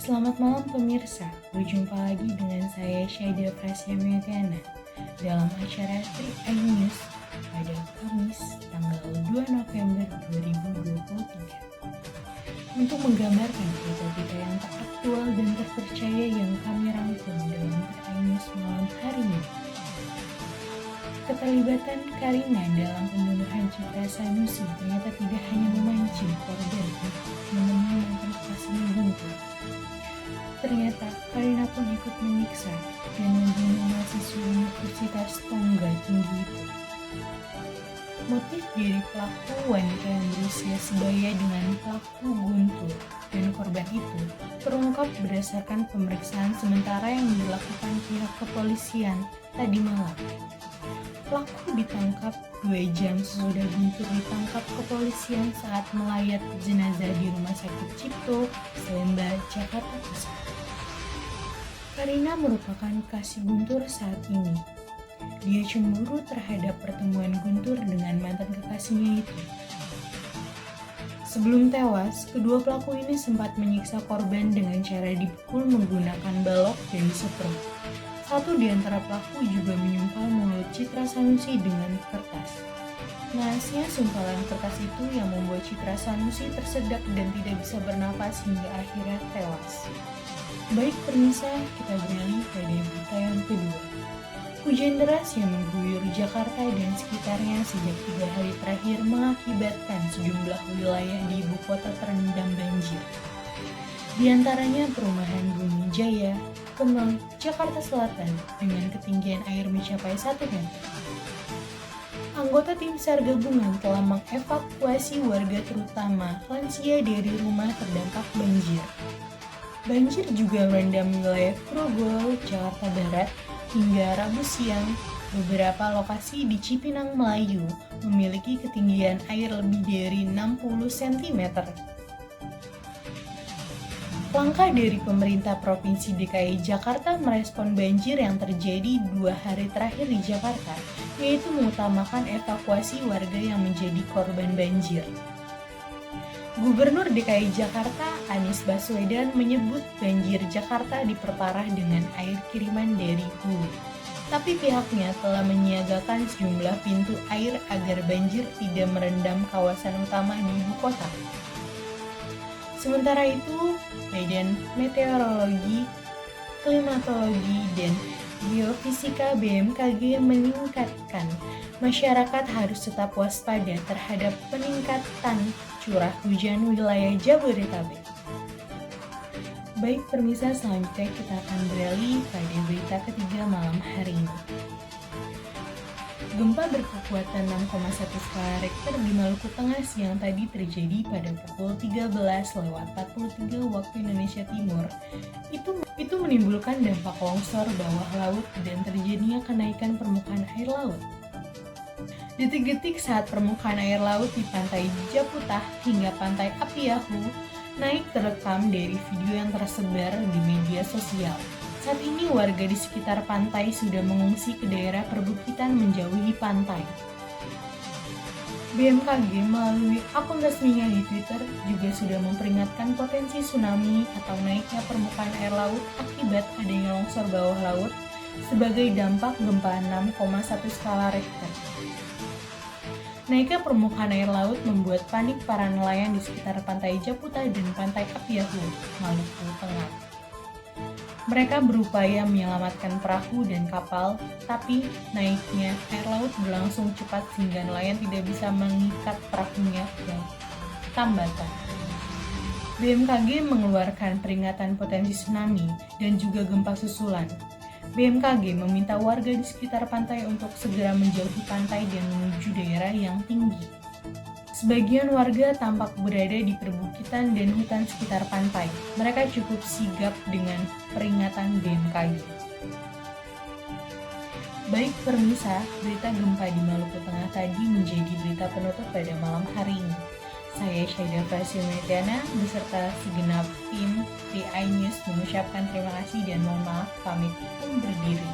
Selamat malam pemirsa, berjumpa lagi dengan saya Syaida Prasyamyatiana dalam acara Tri News pada Kamis tanggal 2 November 2023 untuk menggambarkan berita-berita yang teraktual dan terpercaya yang kami rangkum dalam Tri News malam hari ini. Keterlibatan Karina dalam pembunuhan Citra Sanusi ternyata tidak hanya memancing korban menemui mantan kekasihnya Guntur. Ternyata Karina pun ikut menyiksa dan membunuh mahasiswa Universitas Tongga Tinggi itu. Motif dari pelaku wanita yang berusia sebaya dengan pelaku Guntur dan korban itu terungkap berdasarkan pemeriksaan sementara yang dilakukan pihak kepolisian tadi malam. Pelaku ditangkap 2 jam sesudah Guntur ditangkap kepolisian saat melayat jenazah di Rumah Sakit Cipto, Salemba, Jakarta Pusat. Karina merupakan kasih Guntur saat ini. Dia cemburu terhadap pertemuan Guntur dengan mantan kekasihnya itu. Sebelum tewas, kedua pelaku ini sempat menyiksa korban dengan cara dipukul menggunakan balok dan disetrum. Satu di antara pelaku juga menyumpal mulut Citra Sanusi dengan kertas. Nahasnya sumpalan kertas itu yang membuat Citra Sanusi tersedak dan tidak bisa bernafas hingga akhirnya tewas. Baik pemirsa, kita beralih pada berita yang kedua. Hujan deras yang mengguyur Jakarta dan sekitarnya sejak 3 hari terakhir mengakibatkan sejumlah wilayah di ibu kota terendam banjir. Di antaranya perumahan Bumi Jaya, Kemang, Jakarta Selatan dengan ketinggian air mencapai 1 meter. Anggota tim SAR gabungan telah mengevakuasi warga terutama lansia dari rumah terdampak banjir. Banjir juga merendam wilayah Grogol, Jakarta Barat, hingga Rabu siang. Beberapa lokasi di Cipinang Melayu memiliki ketinggian air lebih dari 60 cm. Langkah dari pemerintah Provinsi DKI Jakarta merespon banjir yang terjadi 2 hari terakhir di Jakarta, yaitu mengutamakan evakuasi warga yang menjadi korban banjir. Gubernur DKI Jakarta Anies Baswedan menyebut banjir Jakarta diperparah dengan air kiriman dari hulu. Tapi pihaknya telah menyiagakan sejumlah pintu air agar banjir tidak merendam kawasan utama di ibu kota. Sementara itu, Badan Meteorologi, Klimatologi, dan Geofisika BMKG mengingatkan masyarakat harus tetap waspada terhadap peningkatan curah hujan wilayah Jabodetabek. Baik pemirsa, selanjutnya kita akan beralih pada berita ketiga malam hari ini. Gempa berkekuatan 6,1 skala Richter di Maluku Tengah siang tadi terjadi pada pukul 13.43 waktu Indonesia Timur. Itu menimbulkan dampak longsor bawah laut dan terjadinya kenaikan permukaan air laut. Detik-detik saat permukaan air laut di pantai Japutah hingga pantai Apiahu naik terekam dari video yang tersebar di media sosial. Saat ini warga di sekitar pantai sudah mengungsi ke daerah perbukitan menjauhi pantai. BMKG melalui akun resminya di Twitter juga sudah memperingatkan potensi tsunami atau naiknya permukaan air laut akibat adanya longsor bawah laut sebagai dampak gempa 6,1 skala Richter. Naiknya permukaan air laut membuat panik para nelayan di sekitar pantai Japutah dan pantai Apiahu, Maluku Tengah. Mereka berupaya menyelamatkan perahu dan kapal, tapi naiknya air laut berlangsung cepat sehingga nelayan tidak bisa mengikat perahunya ke tambatan. BMKG mengeluarkan peringatan potensi tsunami dan juga gempa susulan. BMKG meminta warga di sekitar pantai untuk segera menjauhi pantai dan menuju daerah yang tinggi. Sebagian warga tampak berada di perbukitan dan hutan sekitar pantai. Mereka cukup sigap dengan peringatan BMKG. Baik pemirsa, berita gempa di Maluku Tengah tadi menjadi berita penutup pada malam hari ini. Saya Syaida Prasyamyatiana beserta segenap tim TI News mengucapkan terima kasih dan mohon maaf pamit undur diri.